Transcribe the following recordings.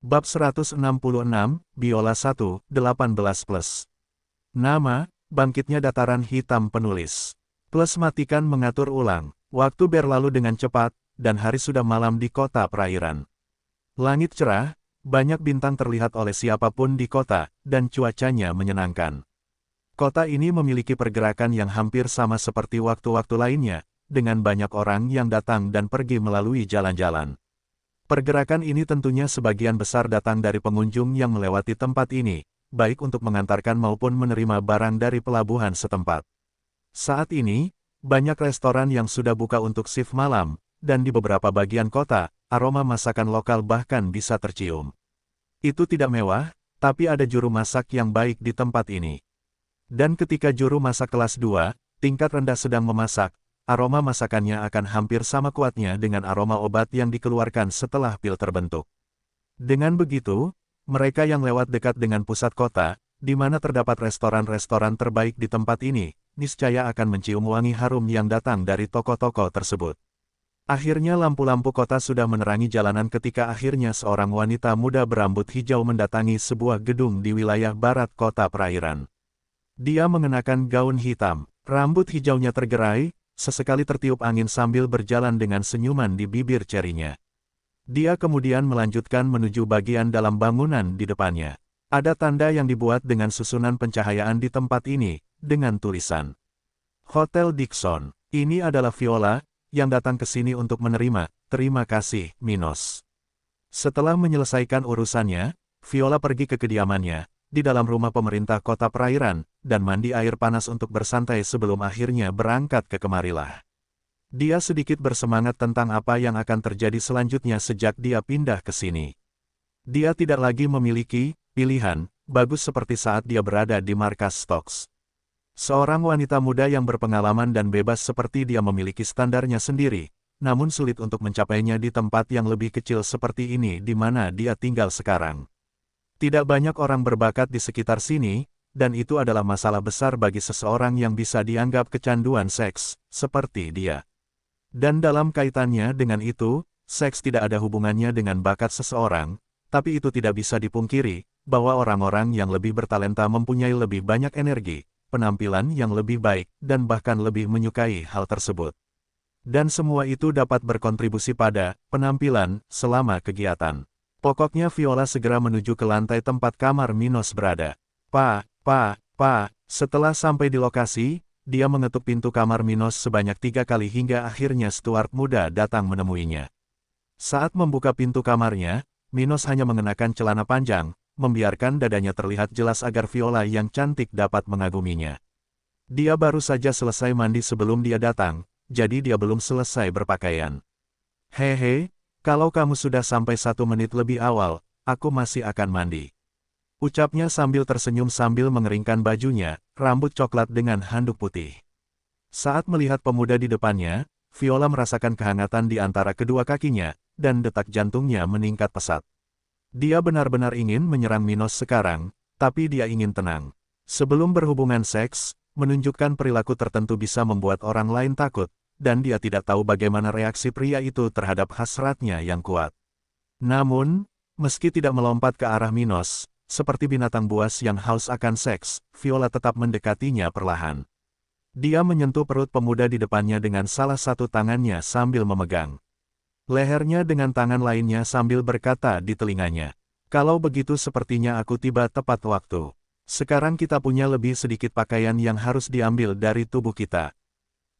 Bab 166, Biola 1, 18+. Nama, Bangkitnya Dataran Hitam Penulis. Plus matikan mengatur ulang. Waktu berlalu dengan cepat, dan hari sudah malam di kota perairan. Langit cerah, banyak bintang terlihat oleh siapapun di kota, dan cuacanya menyenangkan. Kota ini memiliki pergerakan yang hampir sama seperti waktu-waktu lainnya, dengan banyak orang yang datang dan pergi melalui jalan-jalan. Pergerakan ini tentunya sebagian besar datang dari pengunjung yang melewati tempat ini, baik untuk mengantarkan maupun menerima barang dari pelabuhan setempat. Saat ini, banyak restoran yang sudah buka untuk shift malam, dan di beberapa bagian kota, aroma masakan lokal bahkan bisa tercium. Itu tidak mewah, tapi ada juru masak yang baik di tempat ini. Dan ketika juru masak kelas 2, tingkat rendah sedang memasak, aroma masakannya akan hampir sama kuatnya dengan aroma obat yang dikeluarkan setelah pil terbentuk. Dengan begitu, mereka yang lewat dekat dengan pusat kota, di mana terdapat restoran-restoran terbaik di tempat ini, niscaya akan mencium wangi harum yang datang dari toko-toko tersebut. Akhirnya lampu-lampu kota sudah menerangi jalanan ketika akhirnya seorang wanita muda berambut hijau mendatangi sebuah gedung di wilayah barat kota perairan. Dia mengenakan gaun hitam, rambut hijaunya tergerai, sesekali tertiup angin sambil berjalan dengan senyuman di bibir cerinya. Dia kemudian melanjutkan menuju bagian dalam bangunan di depannya. Ada tanda yang dibuat dengan susunan pencahayaan di tempat ini, dengan tulisan Hotel Dixon. Ini adalah Viola, yang datang ke sini untuk menerima, terima kasih, Minos. Setelah menyelesaikan urusannya, Viola pergi ke kediamannya, di dalam rumah pemerintah kota perairan, dan mandi air panas untuk bersantai sebelum akhirnya berangkat ke kemarilah. Dia sedikit bersemangat tentang apa yang akan terjadi selanjutnya sejak dia pindah ke sini. Dia tidak lagi memiliki pilihan bagus seperti saat dia berada di markas Stokes. Seorang wanita muda yang berpengalaman dan bebas seperti dia memiliki standarnya sendiri, namun sulit untuk mencapainya di tempat yang lebih kecil seperti ini di mana dia tinggal sekarang. Tidak banyak orang berbakat di sekitar sini, dan itu adalah masalah besar bagi seseorang yang bisa dianggap kecanduan seks, seperti dia. Dan dalam kaitannya dengan itu, seks tidak ada hubungannya dengan bakat seseorang, tapi itu tidak bisa dipungkiri, bahwa orang-orang yang lebih bertalenta mempunyai lebih banyak energi, penampilan yang lebih baik, dan bahkan lebih menyukai hal tersebut. Dan semua itu dapat berkontribusi pada penampilan selama kegiatan. Pokoknya Viola segera menuju ke lantai tempat kamar Minos berada. Setelah sampai di lokasi, dia mengetuk pintu kamar Minos sebanyak 3 kali hingga akhirnya steward muda datang menemuinya. Saat membuka pintu kamarnya, Minos hanya mengenakan celana panjang, membiarkan dadanya terlihat jelas agar Viola yang cantik dapat mengaguminya. Dia baru saja selesai mandi sebelum dia datang, jadi dia belum selesai berpakaian. Hehe, kalau kamu sudah sampai 1 menit lebih awal, aku masih akan mandi. Ucapnya sambil tersenyum sambil mengeringkan bajunya, rambut coklat dengan handuk putih. Saat melihat pemuda di depannya, Viola merasakan kehangatan di antara kedua kakinya, dan detak jantungnya meningkat pesat. Dia benar-benar ingin menyerang Minos sekarang, tapi dia ingin tenang. Sebelum berhubungan seks, menunjukkan perilaku tertentu bisa membuat orang lain takut, dan dia tidak tahu bagaimana reaksi pria itu terhadap hasratnya yang kuat. Namun, meski tidak melompat ke arah Minos, seperti binatang buas yang haus akan seks, Viola tetap mendekatinya perlahan. Dia menyentuh perut pemuda di depannya dengan salah satu tangannya sambil memegang lehernya dengan tangan lainnya sambil berkata di telinganya, "Kalau begitu sepertinya aku tiba tepat waktu. Sekarang kita punya lebih sedikit pakaian yang harus diambil dari tubuh kita."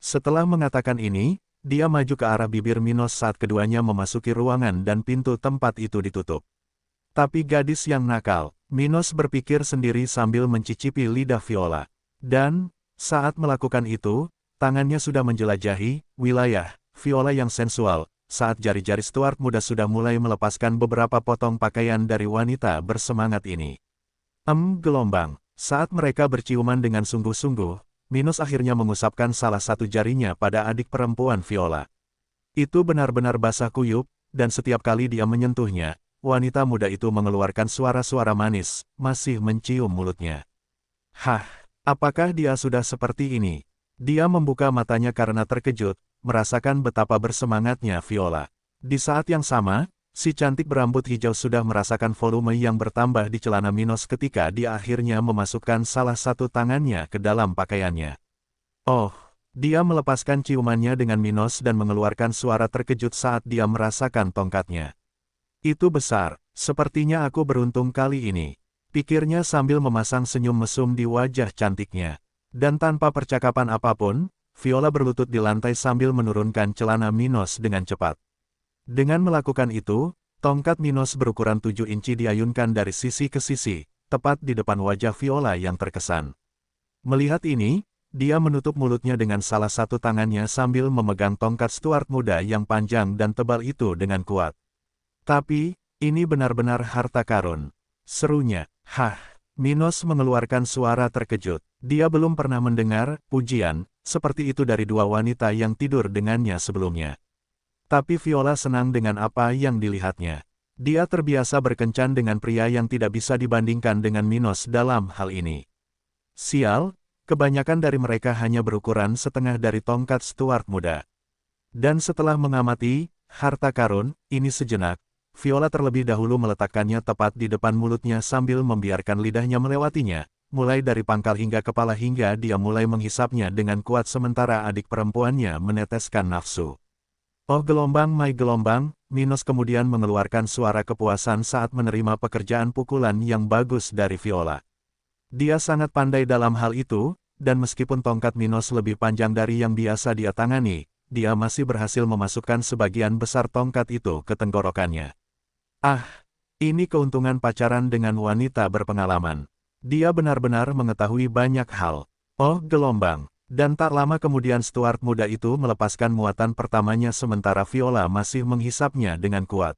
Setelah mengatakan ini, dia maju ke arah bibir Minos saat keduanya memasuki ruangan dan pintu tempat itu ditutup. Tapi gadis yang nakal, Minos berpikir sendiri sambil mencicipi lidah Viola. Dan, saat melakukan itu, tangannya sudah menjelajahi wilayah Viola yang sensual, saat jari-jari steward muda sudah mulai melepaskan beberapa potong pakaian dari wanita bersemangat ini. Gelombang. Saat mereka berciuman dengan sungguh-sungguh, Minos akhirnya mengusapkan salah satu jarinya pada adik perempuan Viola. Itu benar-benar basah kuyup, dan setiap kali dia menyentuhnya, wanita muda itu mengeluarkan suara-suara manis, masih mencium mulutnya. Hah, apakah dia sudah seperti ini? Dia membuka matanya karena terkejut, merasakan betapa bersemangatnya Viola. Di saat yang sama, Si cantik berambut hijau sudah merasakan volume yang bertambah di celana Minos ketika dia akhirnya memasukkan salah satu tangannya ke dalam pakaiannya. Oh, dia melepaskan ciumannya dengan Minos dan mengeluarkan suara terkejut saat dia merasakan tongkatnya. Itu besar, sepertinya aku beruntung kali ini, pikirnya sambil memasang senyum mesum di wajah cantiknya. Dan tanpa percakapan apapun, Viola berlutut di lantai sambil menurunkan celana Minos dengan cepat. Dengan melakukan itu, tongkat Minos berukuran 7 inci diayunkan dari sisi ke sisi, tepat di depan wajah Viola yang terkesan. Melihat ini, dia menutup mulutnya dengan salah satu tangannya sambil memegang tongkat Stuart muda yang panjang dan tebal itu dengan kuat. Tapi, ini benar-benar harta karun. Serunya, "Hah!" Minos mengeluarkan suara terkejut. Dia belum pernah mendengar pujian seperti itu dari dua wanita yang tidur dengannya sebelumnya. Tapi Viola senang dengan apa yang dilihatnya. Dia terbiasa berkencan dengan pria yang tidak bisa dibandingkan dengan Minos dalam hal ini. Sial, kebanyakan dari mereka hanya berukuran setengah dari tongkat Stuart muda. Dan setelah mengamati harta karun ini sejenak, Viola terlebih dahulu meletakkannya tepat di depan mulutnya sambil membiarkan lidahnya melewatinya, mulai dari pangkal hingga kepala hingga dia mulai menghisapnya dengan kuat sementara adik perempuannya meneteskan nafsu. Oh gelombang my gelombang, Minos kemudian mengeluarkan suara kepuasan saat menerima pekerjaan pukulan yang bagus dari Viola. Dia sangat pandai dalam hal itu, dan meskipun tongkat Minos lebih panjang dari yang biasa dia tangani, dia masih berhasil memasukkan sebagian besar tongkat itu ke tenggorokannya. Ah, ini keuntungan pacaran dengan wanita berpengalaman. Dia benar-benar mengetahui banyak hal. Oh gelombang. Dan tak lama kemudian Stuart muda itu melepaskan muatan pertamanya sementara Viola masih menghisapnya dengan kuat.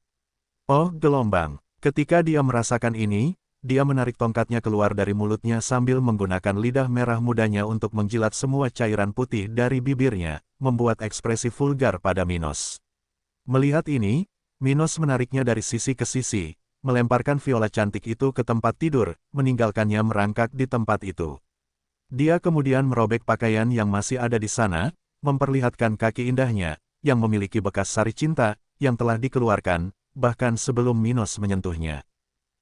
Oh gelombang. Ketika dia merasakan ini, dia menarik tongkatnya keluar dari mulutnya sambil menggunakan lidah merah mudanya untuk menjilat semua cairan putih dari bibirnya, membuat ekspresi vulgar pada Minos. Melihat ini, Minos menariknya dari sisi ke sisi, melemparkan Viola cantik itu ke tempat tidur, meninggalkannya merangkak di tempat itu. Dia kemudian merobek pakaian yang masih ada di sana, memperlihatkan kaki indahnya, yang memiliki bekas sari cinta, yang telah dikeluarkan, bahkan sebelum Minos menyentuhnya.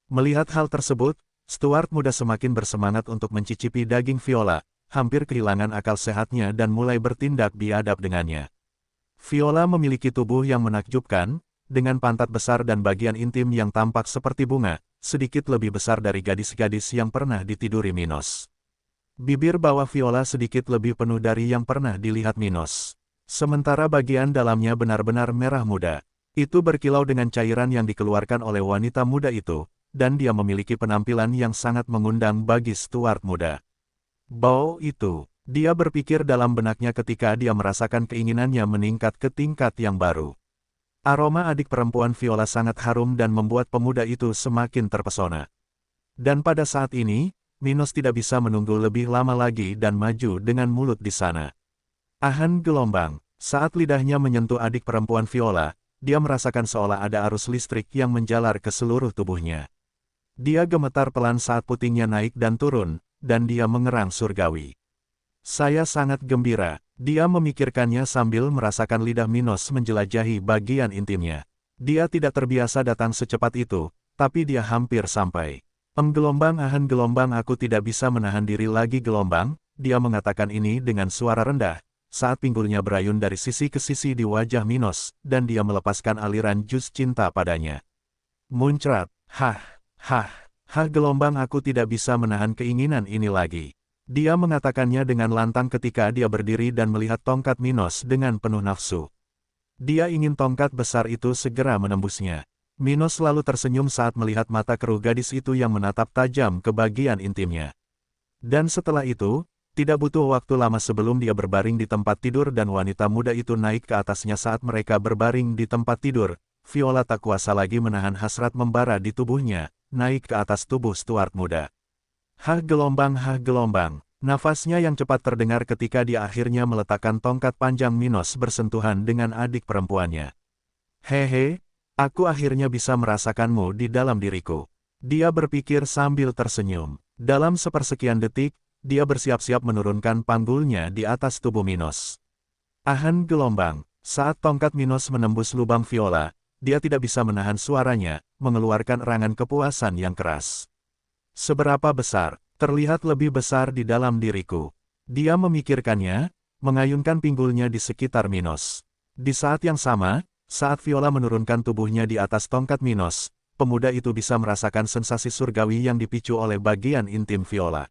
Melihat hal tersebut, Stuart muda semakin bersemangat untuk mencicipi daging Viola, hampir kehilangan akal sehatnya dan mulai bertindak biadab dengannya. Viola memiliki tubuh yang menakjubkan, dengan pantat besar dan bagian intim yang tampak seperti bunga, sedikit lebih besar dari gadis-gadis yang pernah ditiduri Minos. Bibir bawah Viola sedikit lebih penuh dari yang pernah dilihat Minos. Sementara bagian dalamnya benar-benar merah muda. Itu berkilau dengan cairan yang dikeluarkan oleh wanita muda itu, dan dia memiliki penampilan yang sangat mengundang bagi Stuart muda. Bau itu, dia berpikir dalam benaknya ketika dia merasakan keinginannya meningkat ke tingkat yang baru. Aroma adik perempuan Viola sangat harum dan membuat pemuda itu semakin terpesona. Dan pada saat ini, Minos tidak bisa menunggu lebih lama lagi dan maju dengan mulut di sana. Ahan gelombang, saat lidahnya menyentuh adik perempuan Viola, dia merasakan seolah ada arus listrik yang menjalar ke seluruh tubuhnya. Dia gemetar pelan saat putingnya naik dan turun, dan dia mengerang surgawi. Saya sangat gembira, dia memikirkannya sambil merasakan lidah Minos menjelajahi bagian intimnya. Dia tidak terbiasa datang secepat itu, tapi dia hampir sampai. Gelombang ahan gelombang aku tidak bisa menahan diri lagi gelombang, dia mengatakan ini dengan suara rendah, saat pinggulnya berayun dari sisi ke sisi di wajah Minos, dan dia melepaskan aliran jus cinta padanya. Muncrat, hah gelombang aku tidak bisa menahan keinginan ini lagi. Dia mengatakannya dengan lantang ketika dia berdiri dan melihat tongkat Minos dengan penuh nafsu. Dia ingin tongkat besar itu segera menembusnya. Minos selalu tersenyum saat melihat mata keruh gadis itu yang menatap tajam ke bagian intimnya. Dan setelah itu, tidak butuh waktu lama sebelum dia berbaring di tempat tidur dan wanita muda itu naik ke atasnya saat mereka berbaring di tempat tidur, Viola tak kuasa lagi menahan hasrat membara di tubuhnya, naik ke atas tubuh Stuart muda. Hah gelombang, nafasnya yang cepat terdengar ketika dia akhirnya meletakkan tongkat panjang Minos bersentuhan dengan adik perempuannya. Hehe. Aku akhirnya bisa merasakanmu di dalam diriku. Dia berpikir sambil tersenyum. Dalam sepersekian detik, dia bersiap-siap menurunkan panggulnya di atas tubuh Minos. Ahan gelombang, saat tongkat Minos menembus lubang Viola, dia tidak bisa menahan suaranya, mengeluarkan erangan kepuasan yang keras. Seberapa besar, terlihat lebih besar di dalam diriku. Dia memikirkannya, mengayunkan pinggulnya di sekitar Minos. Di saat yang sama, saat Viola menurunkan tubuhnya di atas tongkat Minos, pemuda itu bisa merasakan sensasi surgawi yang dipicu oleh bagian intim Viola.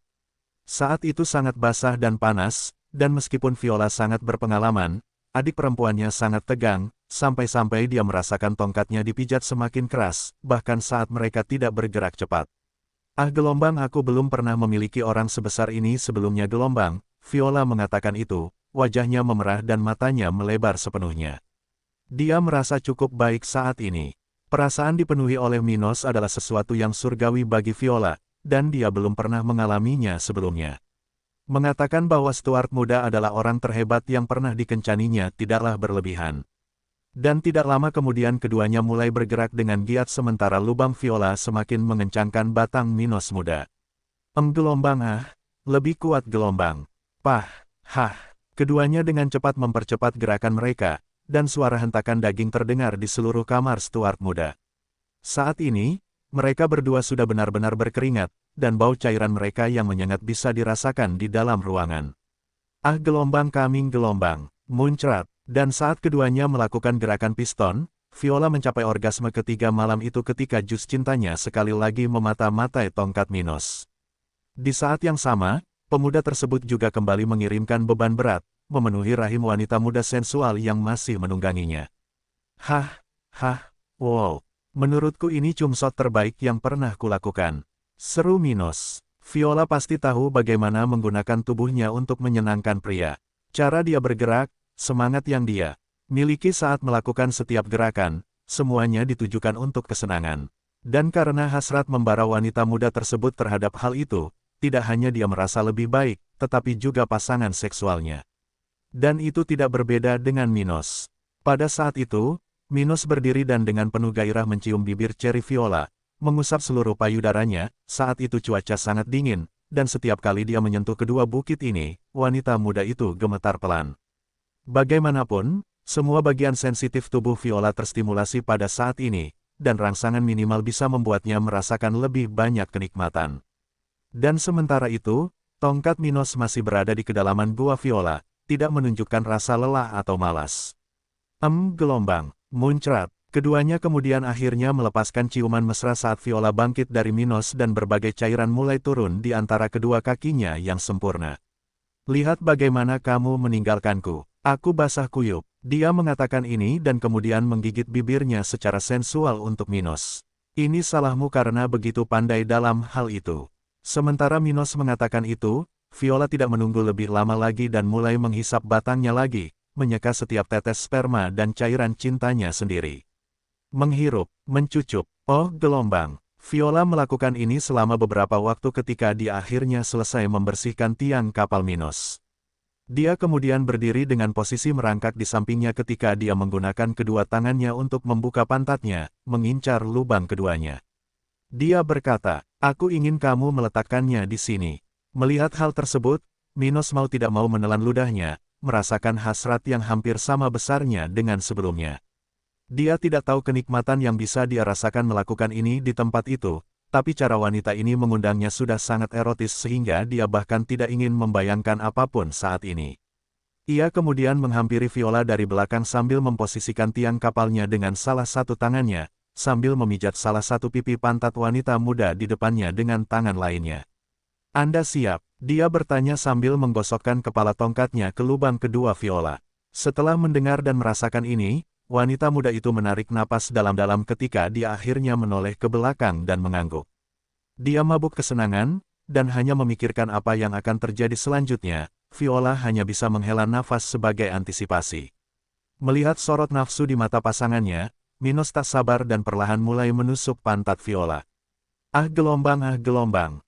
Saat itu sangat basah dan panas, dan meskipun Viola sangat berpengalaman, adik perempuannya sangat tegang, sampai-sampai dia merasakan tongkatnya dipijat semakin keras, bahkan saat mereka tidak bergerak cepat. Ah gelombang, aku belum pernah memiliki orang sebesar ini sebelumnya gelombang, Viola mengatakan itu, wajahnya memerah dan matanya melebar sepenuhnya. Dia merasa cukup baik saat ini. Perasaan dipenuhi oleh Minos adalah sesuatu yang surgawi bagi Viola, dan dia belum pernah mengalaminya sebelumnya. Mengatakan bahwa Stuart muda adalah orang terhebat yang pernah dikencaninya tidaklah berlebihan. Dan tidak lama kemudian keduanya mulai bergerak dengan giat sementara lubang Viola semakin mengencangkan batang Minos muda. Gelombang lebih kuat gelombang. Pah, keduanya dengan cepat mempercepat gerakan mereka, dan suara hentakan daging terdengar di seluruh kamar Stuart muda. Saat ini, mereka berdua sudah benar-benar berkeringat, dan bau cairan mereka yang menyengat bisa dirasakan di dalam ruangan. Ah gelombang kambing gelombang, muncrat. Dan saat keduanya melakukan gerakan piston, Viola mencapai orgasme ketiga malam itu ketika jus cintanya sekali lagi memata-matai tongkat Minos. Di saat yang sama, pemuda tersebut juga kembali mengirimkan beban berat, memenuhi rahim wanita muda sensual yang masih menungganginya. Wow, menurutku ini cumshot terbaik yang pernah kulakukan. Seru Minos. Viola pasti tahu bagaimana menggunakan tubuhnya untuk menyenangkan pria. Cara dia bergerak, semangat yang dia miliki saat melakukan setiap gerakan, semuanya ditujukan untuk kesenangan. Dan karena hasrat membara wanita muda tersebut terhadap hal itu, tidak hanya dia merasa lebih baik, tetapi juga pasangan seksualnya. Dan itu tidak berbeda dengan Minos. Pada saat itu, Minos berdiri dan dengan penuh gairah mencium bibir Cherry Viola, mengusap seluruh payudaranya. Saat itu cuaca sangat dingin, dan setiap kali dia menyentuh kedua bukit ini, wanita muda itu gemetar pelan. Bagaimanapun, semua bagian sensitif tubuh Viola terstimulasi pada saat ini, dan rangsangan minimal bisa membuatnya merasakan lebih banyak kenikmatan. Dan sementara itu, tongkat Minos masih berada di kedalaman gua Viola, tidak menunjukkan rasa lelah atau malas. Gelombang, muncrat. Keduanya kemudian akhirnya melepaskan ciuman mesra saat Viola bangkit dari Minos dan berbagai cairan mulai turun di antara kedua kakinya yang sempurna. Lihat bagaimana kamu meninggalkanku. Aku basah kuyup. Dia mengatakan ini dan kemudian menggigit bibirnya secara sensual untuk Minos. Ini salahmu karena begitu pandai dalam hal itu. Sementara Minos mengatakan itu, Viola tidak menunggu lebih lama lagi dan mulai menghisap batangnya lagi, menyeka setiap tetes sperma dan cairan cintanya sendiri. Menghirup, mencucup, oh gelombang. Viola melakukan ini selama beberapa waktu ketika dia akhirnya selesai membersihkan tiang kapal Minos. Dia kemudian berdiri dengan posisi merangkak di sampingnya ketika dia menggunakan kedua tangannya untuk membuka pantatnya, mengincar lubang keduanya. Dia berkata, aku ingin kamu meletakkannya di sini. Melihat hal tersebut, Minos mau tidak mau menelan ludahnya, merasakan hasrat yang hampir sama besarnya dengan sebelumnya. Dia tidak tahu kenikmatan yang bisa dia rasakan melakukan ini di tempat itu, tapi cara wanita ini mengundangnya sudah sangat erotis sehingga dia bahkan tidak ingin membayangkan apapun saat ini. Ia kemudian menghampiri Viola dari belakang sambil memposisikan tiang kapalnya dengan salah satu tangannya, sambil memijat salah satu pipi pantat wanita muda di depannya dengan tangan lainnya. Anda siap? Dia bertanya sambil menggosokkan kepala tongkatnya ke lubang kedua Viola. Setelah mendengar dan merasakan ini, wanita muda itu menarik napas dalam-dalam ketika dia akhirnya menoleh ke belakang dan mengangguk. Dia mabuk kesenangan, dan hanya memikirkan apa yang akan terjadi selanjutnya. Viola hanya bisa menghela nafas sebagai antisipasi. Melihat sorot nafsu di mata pasangannya, Minos tak sabar dan perlahan mulai menusuk pantat Viola. Ah gelombang.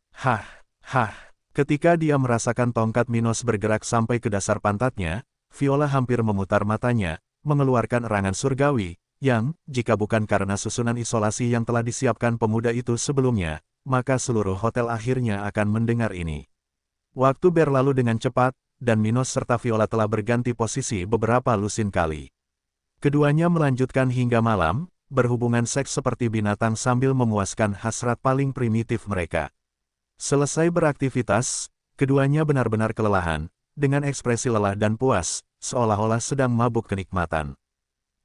Ketika dia merasakan tongkat Minos bergerak sampai ke dasar pantatnya, Viola hampir memutar matanya, mengeluarkan erangan surgawi, yang, jika bukan karena susunan isolasi yang telah disiapkan pemuda itu sebelumnya, maka seluruh hotel akhirnya akan mendengar ini. Waktu berlalu dengan cepat, dan Minos serta Viola telah berganti posisi beberapa lusin kali. Keduanya melanjutkan hingga malam, berhubungan seks seperti binatang sambil memuaskan hasrat paling primitif mereka. Selesai beraktivitas, keduanya benar-benar kelelahan, dengan ekspresi lelah dan puas, seolah-olah sedang mabuk kenikmatan.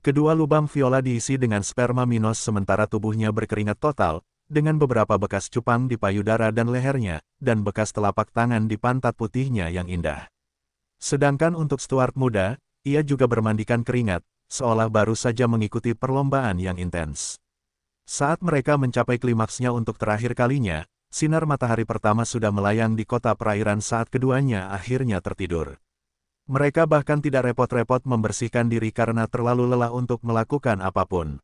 Kedua lubang Viola diisi dengan sperma Minos sementara tubuhnya berkeringat total, dengan beberapa bekas cupang di payudara dan lehernya, dan bekas telapak tangan di pantat putihnya yang indah. Sedangkan untuk Stuart muda, ia juga bermandikan keringat, seolah baru saja mengikuti perlombaan yang intens. Saat mereka mencapai klimaksnya untuk terakhir kalinya, sinar matahari pertama sudah melayang di kota perairan saat keduanya akhirnya tertidur. Mereka bahkan tidak repot-repot membersihkan diri karena terlalu lelah untuk melakukan apapun.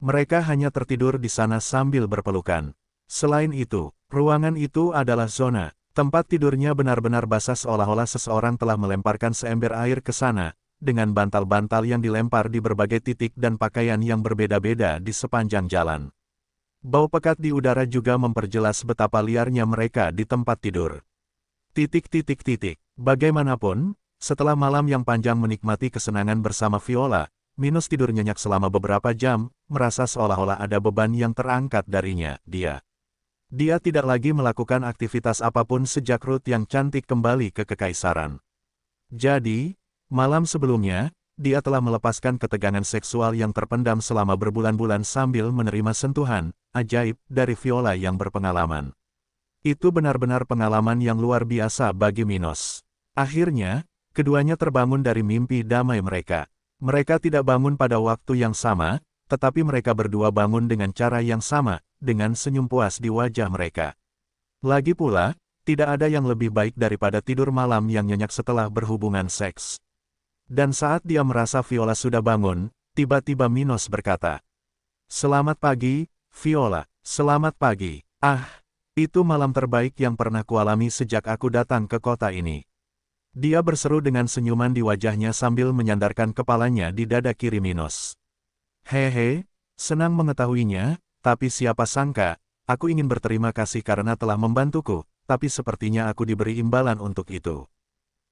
Mereka hanya tertidur di sana sambil berpelukan. Selain itu, ruangan itu adalah zona. Tempat tidurnya benar-benar basah seolah-olah seseorang telah melemparkan seember air ke sana, dengan bantal-bantal yang dilempar di berbagai titik dan pakaian yang berbeda-beda di sepanjang jalan. Bau pekat di udara juga memperjelas betapa liarnya mereka di tempat tidur. Bagaimanapun, setelah malam yang panjang menikmati kesenangan bersama Viola, Minos tidur nyenyak selama beberapa jam, merasa seolah-olah ada beban yang terangkat darinya. Dia tidak lagi melakukan aktivitas apapun sejak Ruth yang cantik kembali ke kekaisaran. Jadi, malam sebelumnya, dia telah melepaskan ketegangan seksual yang terpendam selama berbulan-bulan sambil menerima sentuhan ajaib dari Viola yang berpengalaman. Itu benar-benar pengalaman yang luar biasa bagi Minos. Akhirnya, keduanya terbangun dari mimpi damai mereka. Mereka tidak bangun pada waktu yang sama, tetapi mereka berdua bangun dengan cara yang sama, dengan senyum puas di wajah mereka. Lagi pula, tidak ada yang lebih baik daripada tidur malam yang nyenyak setelah berhubungan seks. Dan saat dia merasa Viola sudah bangun, tiba-tiba Minos berkata, "Selamat pagi, Viola, selamat pagi. Ah, itu malam terbaik yang pernah kualami sejak aku datang ke kota ini." Dia berseru dengan senyuman di wajahnya sambil menyandarkan kepalanya di dada kiri Minos. "Hehe, senang mengetahuinya, tapi siapa sangka, aku ingin berterima kasih karena telah membantuku, tapi sepertinya aku diberi imbalan untuk itu."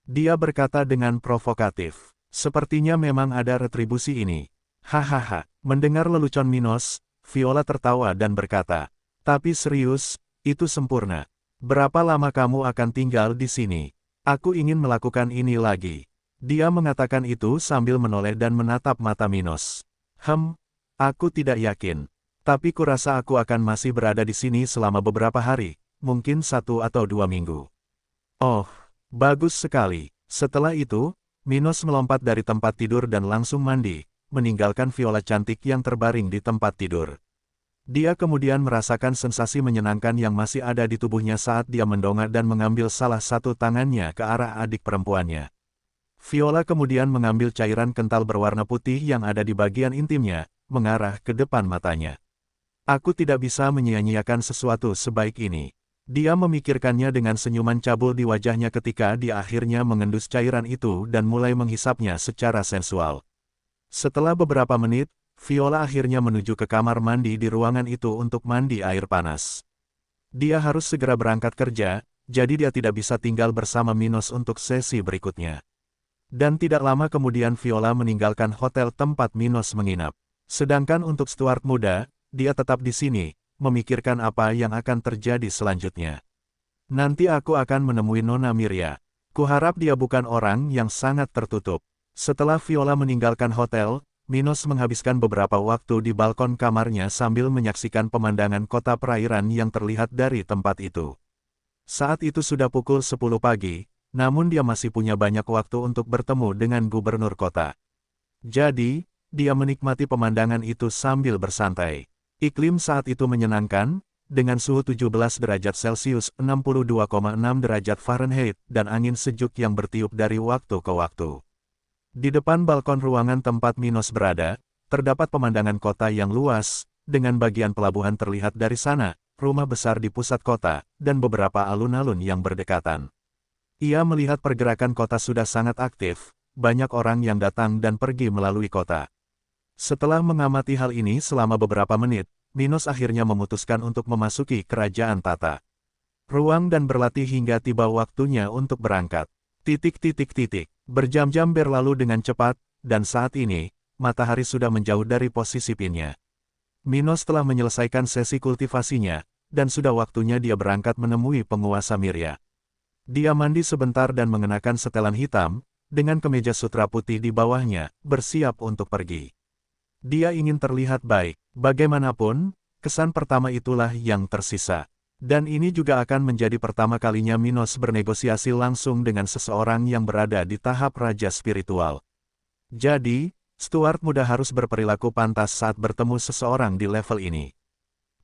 Dia berkata dengan provokatif. Sepertinya memang ada retribusi ini. Hahaha, mendengar lelucon Minos, Viola tertawa dan berkata, "Tapi serius, itu sempurna. Berapa lama kamu akan tinggal di sini? Aku ingin melakukan ini lagi." Dia mengatakan itu sambil menoleh dan menatap mata Minos. Aku tidak yakin. Tapi kurasa aku akan masih berada di sini selama beberapa hari, mungkin 1 atau 2 minggu. Oh, bagus sekali. Setelah itu, Minos melompat dari tempat tidur dan langsung mandi, meninggalkan Viola cantik yang terbaring di tempat tidur. Dia kemudian merasakan sensasi menyenangkan yang masih ada di tubuhnya saat dia mendongak dan mengambil salah satu tangannya ke arah adik perempuannya. Viola kemudian mengambil cairan kental berwarna putih yang ada di bagian intimnya, mengarah ke depan matanya. "Aku tidak bisa menyia-nyiakan sesuatu sebaik ini." Dia memikirkannya dengan senyuman cabul di wajahnya ketika dia akhirnya mengendus cairan itu dan mulai menghisapnya secara sensual. Setelah beberapa menit, Viola akhirnya menuju ke kamar mandi di ruangan itu untuk mandi air panas. Dia harus segera berangkat kerja, jadi dia tidak bisa tinggal bersama Minos untuk sesi berikutnya. Dan tidak lama kemudian Viola meninggalkan hotel tempat Minos menginap. Sedangkan untuk Stuart muda, dia tetap di sini, memikirkan apa yang akan terjadi selanjutnya. "Nanti aku akan menemui Nona Miria. Kuharap dia bukan orang yang sangat tertutup." Setelah Viola meninggalkan hotel, Minos menghabiskan beberapa waktu di balkon kamarnya sambil menyaksikan pemandangan kota perairan yang terlihat dari tempat itu. Saat itu sudah pukul 10 pagi, namun dia masih punya banyak waktu untuk bertemu dengan gubernur kota. Jadi, dia menikmati pemandangan itu sambil bersantai. Iklim saat itu menyenangkan, dengan suhu 17 derajat Celcius (62,6 derajat Fahrenheit) dan angin sejuk yang bertiup dari waktu ke waktu. Di depan balkon ruangan tempat Minos berada, terdapat pemandangan kota yang luas, dengan bagian pelabuhan terlihat dari sana, rumah besar di pusat kota, dan beberapa alun-alun yang berdekatan. Ia melihat pergerakan kota sudah sangat aktif, banyak orang yang datang dan pergi melalui kota. Setelah mengamati hal ini selama beberapa menit, Minos akhirnya memutuskan untuk memasuki kerajaan Tata. Ruang dan berlatih hingga tiba waktunya untuk berangkat. Berjam-jam berlalu dengan cepat, dan saat ini, matahari sudah menjauh dari posisi pinnya. Minos telah menyelesaikan sesi kultivasinya, dan sudah waktunya dia berangkat menemui penguasa Mirya. Dia mandi sebentar dan mengenakan setelan hitam, dengan kemeja sutra putih di bawahnya, bersiap untuk pergi. Dia ingin terlihat baik. Bagaimanapun, kesan pertama itulah yang tersisa. Dan ini juga akan menjadi pertama kalinya Minos bernegosiasi langsung dengan seseorang yang berada di tahap raja spiritual. Jadi, Stuart muda harus berperilaku pantas saat bertemu seseorang di level ini.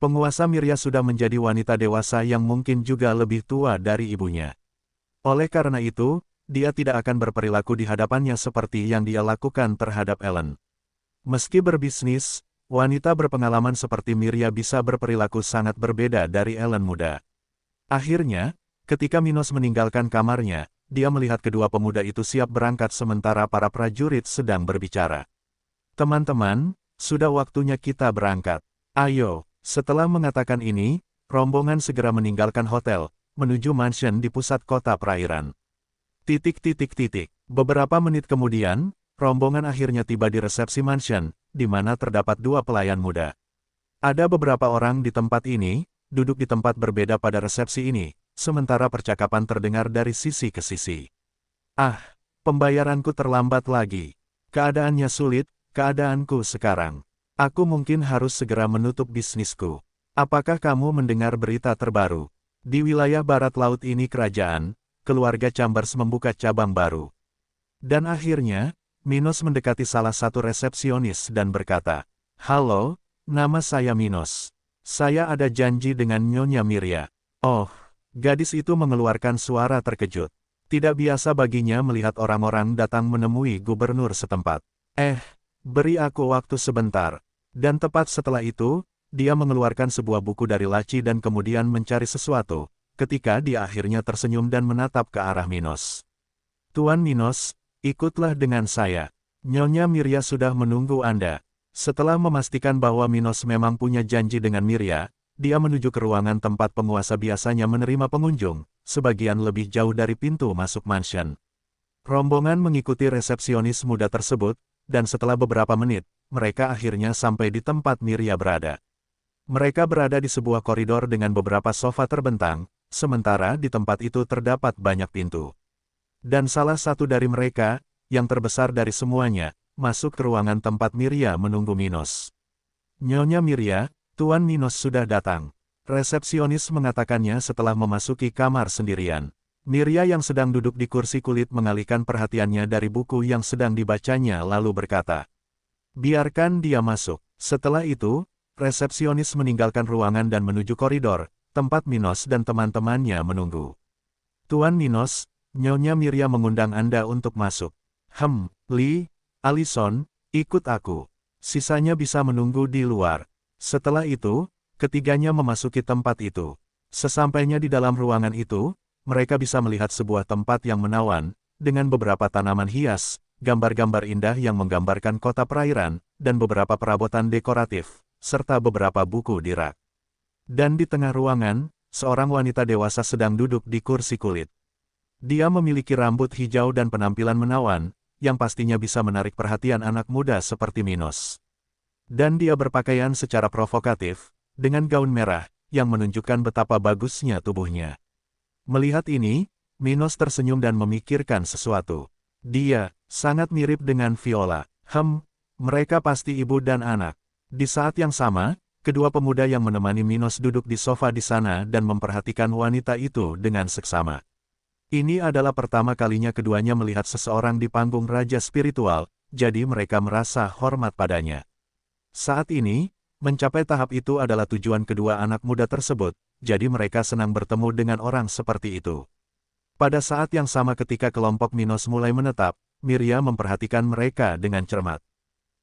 Penguasa Mirya sudah menjadi wanita dewasa yang mungkin juga lebih tua dari ibunya. Oleh karena itu, dia tidak akan berperilaku di hadapannya seperti yang dia lakukan terhadap Ellen. Meski berbisnis, wanita berpengalaman seperti Mirya bisa berperilaku sangat berbeda dari Ellen muda. Akhirnya, ketika Minos meninggalkan kamarnya, dia melihat kedua pemuda itu siap berangkat sementara para prajurit sedang berbicara. Teman-teman, sudah waktunya kita berangkat. Ayo, setelah mengatakan ini, rombongan segera meninggalkan hotel, menuju mansion di pusat kota perairan. Beberapa menit kemudian, rombongan akhirnya tiba di resepsi mansion, di mana terdapat dua pelayan muda. Ada beberapa orang di tempat ini, duduk di tempat berbeda pada resepsi ini, sementara percakapan terdengar dari sisi ke sisi. Ah, pembayaranku terlambat lagi. Keadaannya sulit, keadaanku sekarang. Aku mungkin harus segera menutup bisnisku. Apakah kamu mendengar berita terbaru? Di wilayah barat laut ini kerajaan, keluarga Chambers membuka cabang baru. Dan akhirnya, Minos mendekati salah satu resepsionis dan berkata, "Halo, nama saya Minos. Saya ada janji dengan Nyonya Mirya." Oh, gadis itu mengeluarkan suara terkejut. Tidak biasa baginya melihat orang-orang datang menemui gubernur setempat. Beri aku waktu sebentar. Dan tepat setelah itu, dia mengeluarkan sebuah buku dari laci dan kemudian mencari sesuatu, ketika dia akhirnya tersenyum dan menatap ke arah Minos. "Tuan Minos, ikutlah dengan saya. Nyonya Mirya sudah menunggu Anda." Setelah memastikan bahwa Minos memang punya janji dengan Mirya, dia menuju ke ruangan tempat penguasa biasanya menerima pengunjung, sebagian lebih jauh dari pintu masuk mansion. Rombongan mengikuti resepsionis muda tersebut, dan setelah beberapa menit, mereka akhirnya sampai di tempat Mirya berada. Mereka berada di sebuah koridor dengan beberapa sofa terbentang, sementara di tempat itu terdapat banyak pintu. Dan salah satu dari mereka, yang terbesar dari semuanya, masuk ke ruangan tempat Mirya menunggu Minos. "Nyonya Mirya, Tuan Minos sudah datang." Resepsionis mengatakannya setelah memasuki kamar sendirian. Mirya yang sedang duduk di kursi kulit mengalihkan perhatiannya dari buku yang sedang dibacanya lalu berkata, "Biarkan dia masuk." Setelah itu, resepsionis meninggalkan ruangan dan menuju koridor, tempat Minos dan teman-temannya menunggu. "Tuan Minos, Nyonya Mirya mengundang Anda untuk masuk." Lee, Allison, ikut aku. Sisanya bisa menunggu di luar." Setelah itu, ketiganya memasuki tempat itu. Sesampainya di dalam ruangan itu, mereka bisa melihat sebuah tempat yang menawan, dengan beberapa tanaman hias, gambar-gambar indah yang menggambarkan kota perairan, dan beberapa perabotan dekoratif, serta beberapa buku di rak. Dan di tengah ruangan, seorang wanita dewasa sedang duduk di kursi kulit. Dia memiliki rambut hijau dan penampilan menawan, yang pastinya bisa menarik perhatian anak muda seperti Minos. Dan dia berpakaian secara provokatif, dengan gaun merah, yang menunjukkan betapa bagusnya tubuhnya. Melihat ini, Minos tersenyum dan memikirkan sesuatu. Dia sangat mirip dengan Viola. Mereka pasti ibu dan anak. Di saat yang sama, kedua pemuda yang menemani Minos duduk di sofa di sana dan memperhatikan wanita itu dengan seksama. Ini adalah pertama kalinya keduanya melihat seseorang di panggung raja spiritual, jadi mereka merasa hormat padanya. Saat ini, mencapai tahap itu adalah tujuan kedua anak muda tersebut, jadi mereka senang bertemu dengan orang seperti itu. Pada saat yang sama ketika kelompok Minos mulai menetap, Mirya memperhatikan mereka dengan cermat.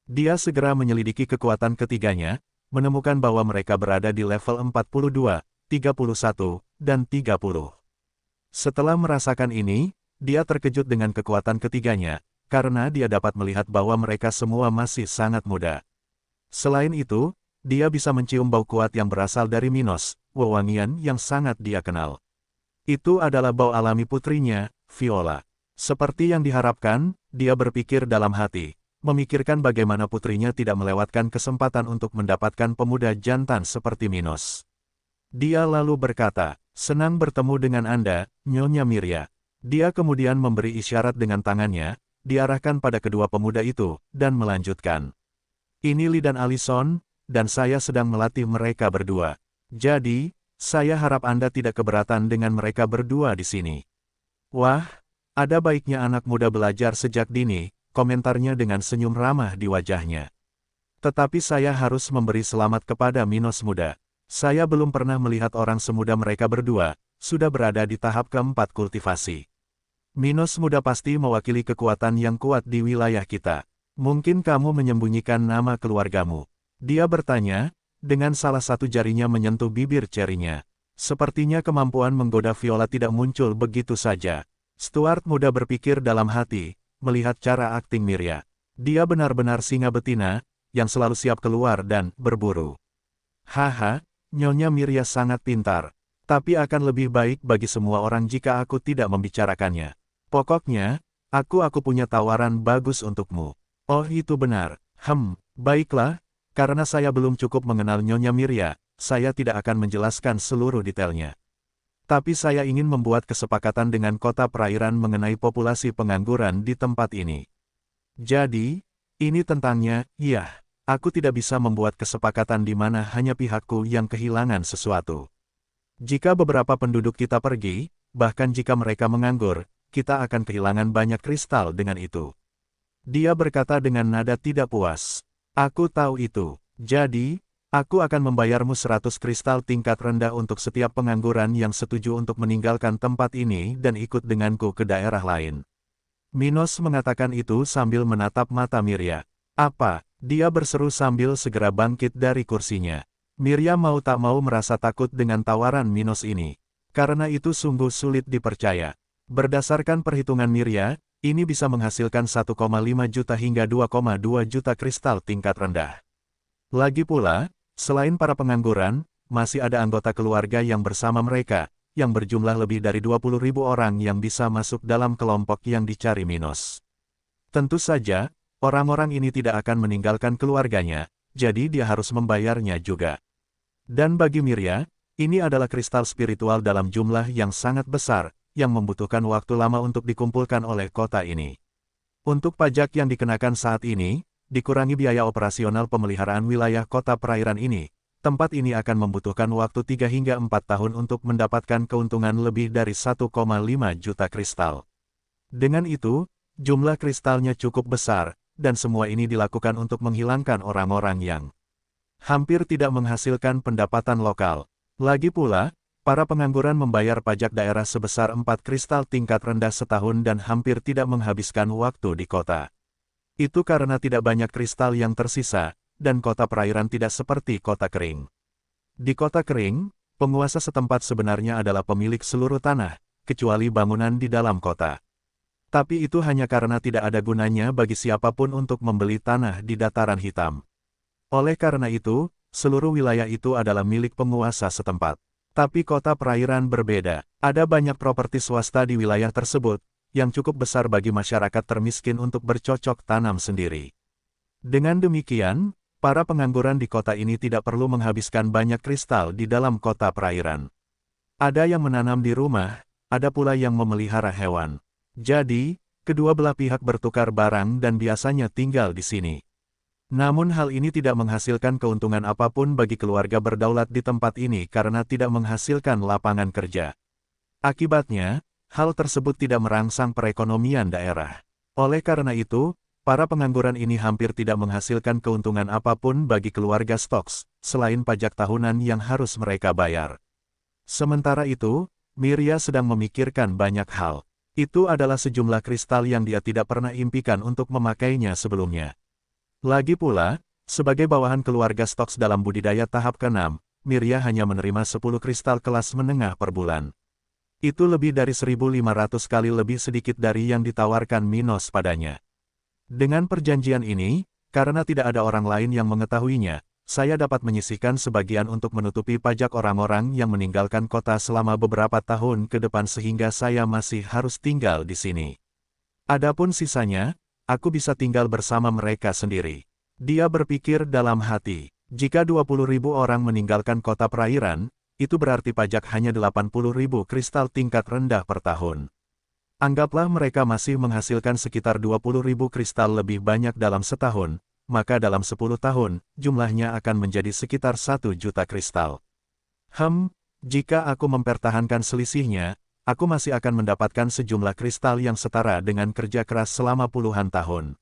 Dia segera menyelidiki kekuatan ketiganya, menemukan bahwa mereka berada di level 42, 31, dan 30. Setelah merasakan ini, dia terkejut dengan kekuatan ketiganya, karena dia dapat melihat bahwa mereka semua masih sangat muda. Selain itu, dia bisa mencium bau kuat yang berasal dari Minos, wewangian yang sangat dia kenal. Itu adalah bau alami putrinya, Viola. Seperti yang diharapkan, dia berpikir dalam hati, memikirkan bagaimana putrinya tidak melewatkan kesempatan untuk mendapatkan pemuda jantan seperti Minos. Dia lalu berkata, "Senang bertemu dengan Anda, Nyonya Mirya." Dia kemudian memberi isyarat dengan tangannya, diarahkan pada kedua pemuda itu, dan melanjutkan. "Ini Lee dan Allison, dan saya sedang melatih mereka berdua. Jadi, saya harap Anda tidak keberatan dengan mereka berdua di sini." "Wah, ada baiknya anak muda belajar sejak dini," komentarnya dengan senyum ramah di wajahnya. "Tetapi saya harus memberi selamat kepada Minos muda. Saya belum pernah melihat orang semuda mereka berdua, sudah berada di tahap keempat kultivasi. Minos muda pasti mewakili kekuatan yang kuat di wilayah kita. Mungkin kamu menyembunyikan nama keluargamu?" Dia bertanya, dengan salah satu jarinya menyentuh bibir Cherry-nya. Sepertinya kemampuan menggoda Viola tidak muncul begitu saja. Stuart muda berpikir dalam hati, melihat cara akting Mirya. Dia benar-benar singa betina, yang selalu siap keluar dan berburu. "Haha, Nyonya Mirya sangat pintar. Tapi akan lebih baik bagi semua orang jika aku tidak membicarakannya. Pokoknya, aku punya tawaran bagus untukmu." "Oh itu benar. Baiklah, karena saya belum cukup mengenal Nyonya Mirya, saya tidak akan menjelaskan seluruh detailnya. Tapi saya ingin membuat kesepakatan dengan kota perairan mengenai populasi pengangguran di tempat ini. Jadi, ini tentangnya, ya, aku tidak bisa membuat kesepakatan di mana hanya pihakku yang kehilangan sesuatu. Jika beberapa penduduk kita pergi, bahkan jika mereka menganggur, kita akan kehilangan banyak kristal dengan itu." Dia berkata dengan nada tidak puas. "Aku tahu itu. Jadi, aku akan membayarmu 100 kristal tingkat rendah untuk setiap pengangguran yang setuju untuk meninggalkan tempat ini dan ikut denganku ke daerah lain." Minos mengatakan itu sambil menatap mata Mirya. "Apa?" dia berseru sambil segera bangkit dari kursinya. Mirya mau tak mau merasa takut dengan tawaran Minos ini. Karena itu sungguh sulit dipercaya. Berdasarkan perhitungan Mirya, ini bisa menghasilkan 1,5 juta hingga 2,2 juta kristal tingkat rendah. Lagi pula, selain para pengangguran, masih ada anggota keluarga yang bersama mereka, yang berjumlah lebih dari 20.000 orang yang bisa masuk dalam kelompok yang dicari Minos. Tentu saja, orang-orang ini tidak akan meninggalkan keluarganya, jadi dia harus membayarnya juga. Dan bagi Mirya, ini adalah kristal spiritual dalam jumlah yang sangat besar, yang membutuhkan waktu lama untuk dikumpulkan oleh kota ini. Untuk pajak yang dikenakan saat ini, dikurangi biaya operasional pemeliharaan wilayah kota perairan ini, tempat ini akan membutuhkan waktu 3 hingga 4 tahun untuk mendapatkan keuntungan lebih dari 1,5 juta kristal. Dengan itu, jumlah kristalnya cukup besar, dan semua ini dilakukan untuk menghilangkan orang-orang yang hampir tidak menghasilkan pendapatan lokal. Lagi pula, para pengangguran membayar pajak daerah sebesar 4 kristal tingkat rendah setahun dan hampir tidak menghabiskan waktu di kota. Itu karena tidak banyak kristal yang tersisa, dan kota perairan tidak seperti kota kering. Di kota kering, penguasa setempat sebenarnya adalah pemilik seluruh tanah, kecuali bangunan di dalam kota. Tapi itu hanya karena tidak ada gunanya bagi siapapun untuk membeli tanah di dataran hitam. Oleh karena itu, seluruh wilayah itu adalah milik penguasa setempat. Tapi kota perairan berbeda. Ada banyak properti swasta di wilayah tersebut, yang cukup besar bagi masyarakat termiskin untuk bercocok tanam sendiri. Dengan demikian, para pengangguran di kota ini tidak perlu menghabiskan banyak kristal di dalam kota perairan. Ada yang menanam di rumah, ada pula yang memelihara hewan. Jadi, kedua belah pihak bertukar barang dan biasanya tinggal di sini. Namun hal ini tidak menghasilkan keuntungan apapun bagi keluarga berdaulat di tempat ini karena tidak menghasilkan lapangan kerja. Akibatnya, hal tersebut tidak merangsang perekonomian daerah. Oleh karena itu, para pengangguran ini hampir tidak menghasilkan keuntungan apapun bagi keluarga Stokes, selain pajak tahunan yang harus mereka bayar. Sementara itu, Mirya sedang memikirkan banyak hal. Itu adalah sejumlah kristal yang dia tidak pernah impikan untuk memakainya sebelumnya. Lagi pula, sebagai bawahan keluarga Stokes dalam budidaya tahap ke-6, Mirya hanya menerima 10 kristal kelas menengah per bulan. Itu lebih dari 1.500 kali lebih sedikit dari yang ditawarkan Minos padanya. Dengan perjanjian ini, karena tidak ada orang lain yang mengetahuinya, saya dapat menyisihkan sebagian untuk menutupi pajak orang-orang yang meninggalkan kota selama beberapa tahun ke depan sehingga saya masih harus tinggal di sini. Adapun sisanya, aku bisa tinggal bersama mereka sendiri. Dia berpikir dalam hati, jika 20.000 orang meninggalkan kota perairan, itu berarti pajak hanya 80.000 kristal tingkat rendah per tahun. Anggaplah mereka masih menghasilkan sekitar 20.000 kristal lebih banyak dalam setahun, maka dalam 10 tahun, jumlahnya akan menjadi sekitar 1 juta kristal. Jika aku mempertahankan selisihnya, aku masih akan mendapatkan sejumlah kristal yang setara dengan kerja keras selama puluhan tahun.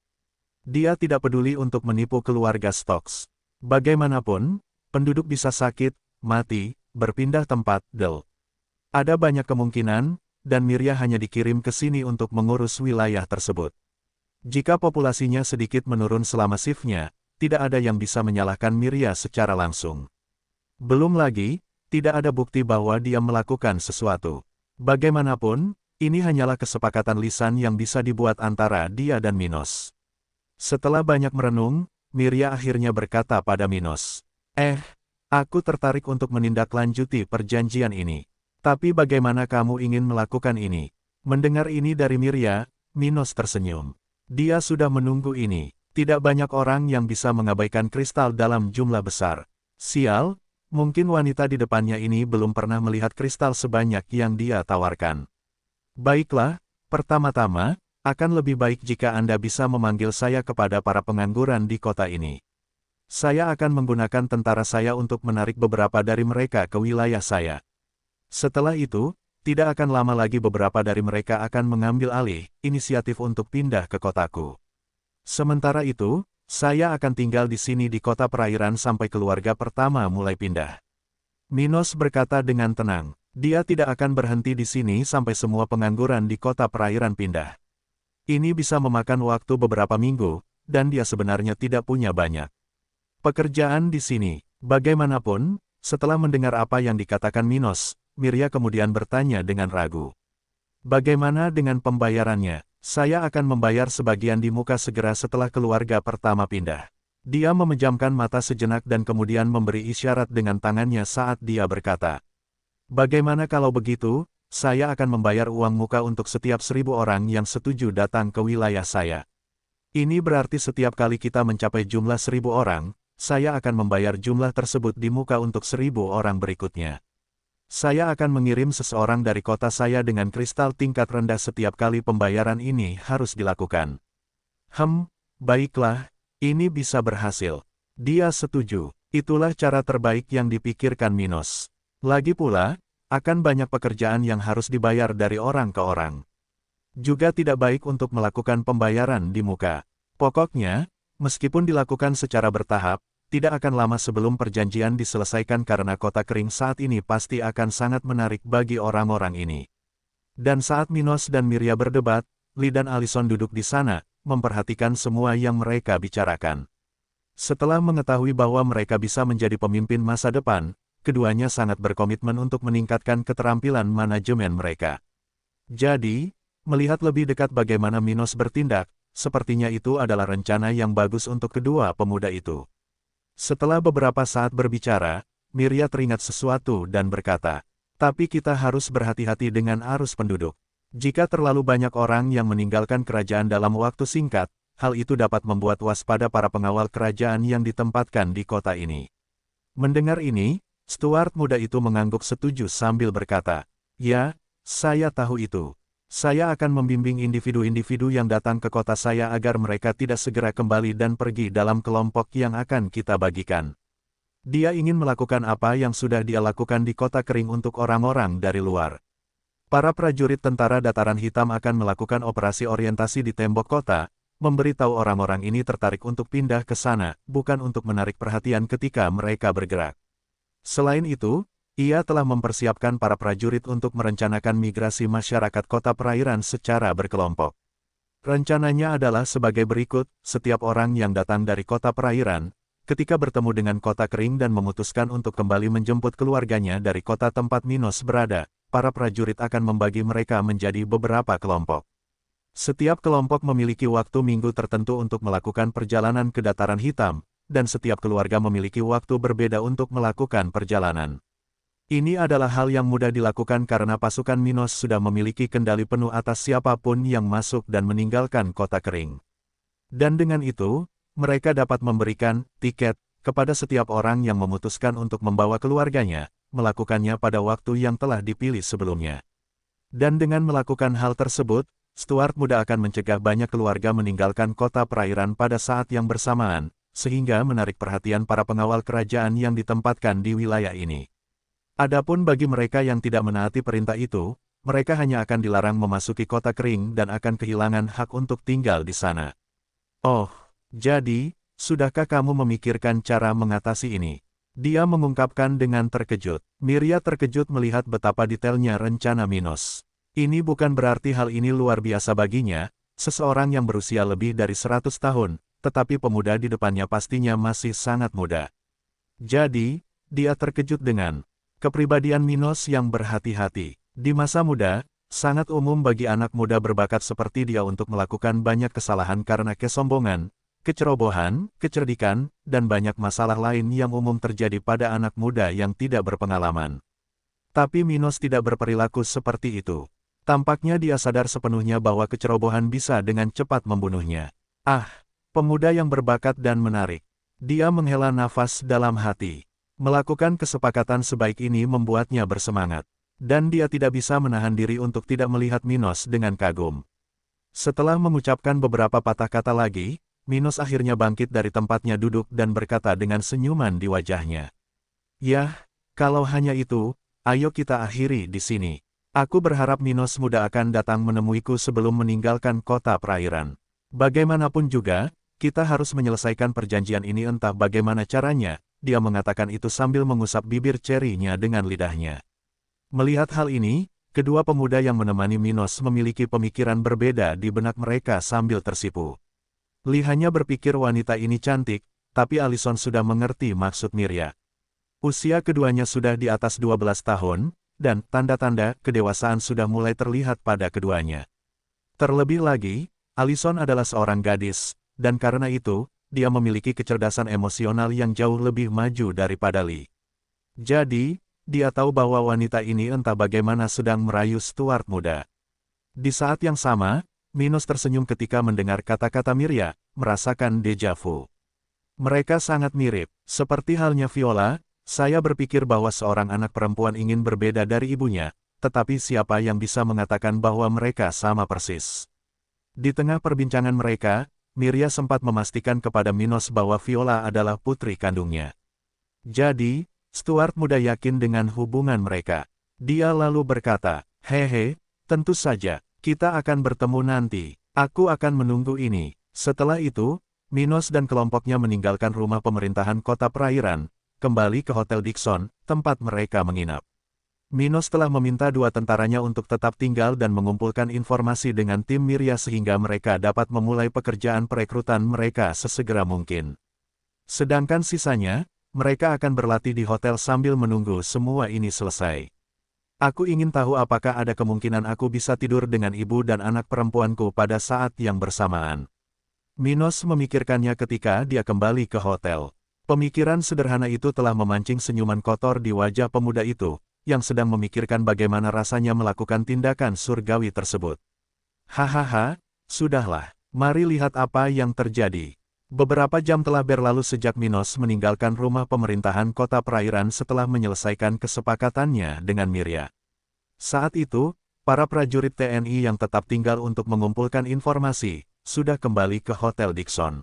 Dia tidak peduli untuk menipu keluarga Stokes. Bagaimanapun, penduduk bisa sakit, mati, berpindah tempat, ada banyak kemungkinan, dan Miria hanya dikirim ke sini untuk mengurus wilayah tersebut. Jika populasinya sedikit menurun selama shiftnya, tidak ada yang bisa menyalahkan Miria secara langsung. Belum lagi, tidak ada bukti bahwa dia melakukan sesuatu. Bagaimanapun, ini hanyalah kesepakatan lisan yang bisa dibuat antara dia dan Minos. Setelah banyak merenung, Miria akhirnya berkata pada Minos, aku tertarik untuk menindaklanjuti perjanjian ini. Tapi bagaimana kamu ingin melakukan ini? Mendengar ini dari Miria, Minos tersenyum. Dia sudah menunggu ini. Tidak banyak orang yang bisa mengabaikan kristal dalam jumlah besar. Sial, mungkin wanita di depannya ini belum pernah melihat kristal sebanyak yang dia tawarkan. Baiklah, pertama-tama, akan lebih baik jika Anda bisa memanggil saya kepada para pengangguran di kota ini. Saya akan menggunakan tentara saya untuk menarik beberapa dari mereka ke wilayah saya. Setelah itu, tidak akan lama lagi beberapa dari mereka akan mengambil alih inisiatif untuk pindah ke kotaku. Sementara itu, saya akan tinggal di sini di kota perairan sampai keluarga pertama mulai pindah. Minos berkata dengan tenang, dia tidak akan berhenti di sini sampai semua pengangguran di kota perairan pindah. Ini bisa memakan waktu beberapa minggu, dan dia sebenarnya tidak punya banyak pekerjaan di sini. Bagaimanapun, setelah mendengar apa yang dikatakan Minos, Miria kemudian bertanya dengan ragu. Bagaimana dengan pembayarannya? Saya akan membayar sebagian di muka segera setelah keluarga pertama pindah. Dia memejamkan mata sejenak dan kemudian memberi isyarat dengan tangannya saat dia berkata, bagaimana kalau begitu, saya akan membayar uang muka untuk setiap 1.000 orang yang setuju datang ke wilayah saya. Ini berarti setiap kali kita mencapai jumlah 1.000 orang, saya akan membayar jumlah tersebut di muka untuk 1.000 orang berikutnya. Saya akan mengirim seseorang dari kota saya dengan kristal tingkat rendah setiap kali pembayaran ini harus dilakukan. Baiklah, ini bisa berhasil. Dia setuju. Itulah cara terbaik yang dipikirkan Minos. Lagi pula, akan banyak pekerjaan yang harus dibayar dari orang ke orang. Juga tidak baik untuk melakukan pembayaran di muka. Pokoknya, meskipun dilakukan secara bertahap, tidak akan lama sebelum perjanjian diselesaikan karena kota kering saat ini pasti akan sangat menarik bagi orang-orang ini. Dan saat Minos dan Miria berdebat, Lee dan Allison duduk di sana, memperhatikan semua yang mereka bicarakan. Setelah mengetahui bahwa mereka bisa menjadi pemimpin masa depan, keduanya sangat berkomitmen untuk meningkatkan keterampilan manajemen mereka. Jadi, melihat lebih dekat bagaimana Minos bertindak, sepertinya itu adalah rencana yang bagus untuk kedua pemuda itu. Setelah beberapa saat berbicara, Miria teringat sesuatu dan berkata, tapi kita harus berhati-hati dengan arus penduduk. Jika terlalu banyak orang yang meninggalkan kerajaan dalam waktu singkat, hal itu dapat membuat waspada para pengawal kerajaan yang ditempatkan di kota ini. Mendengar ini, Stuart muda itu mengangguk setuju sambil berkata, ya, saya tahu itu. Saya akan membimbing individu-individu yang datang ke kota saya agar mereka tidak segera kembali dan pergi dalam kelompok yang akan kita bagikan. Dia ingin melakukan apa yang sudah dia lakukan di kota kering untuk orang-orang dari luar. Para prajurit tentara dataran hitam akan melakukan operasi orientasi di tembok kota, memberitahu orang-orang ini tertarik untuk pindah ke sana, bukan untuk menarik perhatian ketika mereka bergerak. Selain itu, ia telah mempersiapkan para prajurit untuk merencanakan migrasi masyarakat kota perairan secara berkelompok. Rencananya adalah sebagai berikut, setiap orang yang datang dari kota perairan, ketika bertemu dengan kota kering dan memutuskan untuk kembali menjemput keluarganya dari kota tempat Minos berada, para prajurit akan membagi mereka menjadi beberapa kelompok. Setiap kelompok memiliki waktu minggu tertentu untuk melakukan perjalanan ke dataran hitam, dan setiap keluarga memiliki waktu berbeda untuk melakukan perjalanan. Ini adalah hal yang mudah dilakukan karena pasukan Minos sudah memiliki kendali penuh atas siapapun yang masuk dan meninggalkan kota kering. Dan dengan itu, mereka dapat memberikan tiket kepada setiap orang yang memutuskan untuk membawa keluarganya, melakukannya pada waktu yang telah dipilih sebelumnya. Dan dengan melakukan hal tersebut, Stuart muda akan mencegah banyak keluarga meninggalkan kota perairan pada saat yang bersamaan, sehingga menarik perhatian para pengawal kerajaan yang ditempatkan di wilayah ini. Adapun bagi mereka yang tidak menaati perintah itu, mereka hanya akan dilarang memasuki kota kering dan akan kehilangan hak untuk tinggal di sana. Oh, jadi, sudahkah kamu memikirkan cara mengatasi ini? Dia mengungkapkan dengan terkejut. Miria terkejut melihat betapa detailnya rencana Minos. Ini bukan berarti hal ini luar biasa baginya, seseorang yang berusia lebih dari 100 tahun, tetapi pemuda di depannya pastinya masih sangat muda. Jadi, dia terkejut dengan kepribadian Minos yang berhati-hati. Di masa muda, sangat umum bagi anak muda berbakat seperti dia untuk melakukan banyak kesalahan karena kesombongan, kecerobohan, kecerdikan, dan banyak masalah lain yang umum terjadi pada anak muda yang tidak berpengalaman. Tapi Minos tidak berperilaku seperti itu. Tampaknya dia sadar sepenuhnya bahwa kecerobohan bisa dengan cepat membunuhnya. Ah, pemuda yang berbakat dan menarik. Dia menghela nafas dalam hati. Melakukan kesepakatan sebaik ini membuatnya bersemangat. Dan dia tidak bisa menahan diri untuk tidak melihat Minos dengan kagum. Setelah mengucapkan beberapa patah kata lagi, Minos akhirnya bangkit dari tempatnya duduk dan berkata dengan senyuman di wajahnya. Yah, kalau hanya itu, ayo kita akhiri di sini. Aku berharap Minos muda akan datang menemuiku sebelum meninggalkan kota perairan. Bagaimanapun juga, kita harus menyelesaikan perjanjian ini entah bagaimana caranya, dia mengatakan itu sambil mengusap bibir cerinya dengan lidahnya. Melihat hal ini, kedua pemuda yang menemani Minos memiliki pemikiran berbeda di benak mereka sambil tersipu. Li hanya berpikir wanita ini cantik, tapi Alison sudah mengerti maksud Miria. Usia keduanya sudah di atas 12 tahun, dan tanda-tanda kedewasaan sudah mulai terlihat pada keduanya. Terlebih lagi, Alison adalah seorang gadis, dan karena itu, dia memiliki kecerdasan emosional yang jauh lebih maju daripada Li. Jadi, dia tahu bahwa wanita ini entah bagaimana sedang merayu Stuart muda. Di saat yang sama, Minos tersenyum ketika mendengar kata-kata Miria, merasakan deja vu. Mereka sangat mirip, seperti halnya Viola. Saya berpikir bahwa seorang anak perempuan ingin berbeda dari ibunya, tetapi siapa yang bisa mengatakan bahwa mereka sama persis? Di tengah perbincangan mereka, Miria sempat memastikan kepada Minos bahwa Viola adalah putri kandungnya. Jadi, Stuart muda yakin dengan hubungan mereka. Dia lalu berkata, hehe, tentu saja, kita akan bertemu nanti. Aku akan menunggu ini. Setelah itu, Minos dan kelompoknya meninggalkan rumah pemerintahan kota perairan, kembali ke Hotel Dixon, tempat mereka menginap. Minos telah meminta dua tentaranya untuk tetap tinggal dan mengumpulkan informasi dengan tim Miria sehingga mereka dapat memulai pekerjaan perekrutan mereka sesegera mungkin. Sedangkan sisanya, mereka akan berlatih di hotel sambil menunggu semua ini selesai. Aku ingin tahu apakah ada kemungkinan aku bisa tidur dengan ibu dan anak perempuanku pada saat yang bersamaan. Minos memikirkannya ketika dia kembali ke hotel. Pemikiran sederhana itu telah memancing senyuman kotor di wajah pemuda itu, yang sedang memikirkan bagaimana rasanya melakukan tindakan surgawi tersebut. Hahaha, sudahlah, mari lihat apa yang terjadi. Beberapa jam telah berlalu sejak Minos meninggalkan rumah pemerintahan kota perairan setelah menyelesaikan kesepakatannya dengan Miria. Saat itu, para prajurit TNI yang tetap tinggal untuk mengumpulkan informasi, sudah kembali ke Hotel Dixon.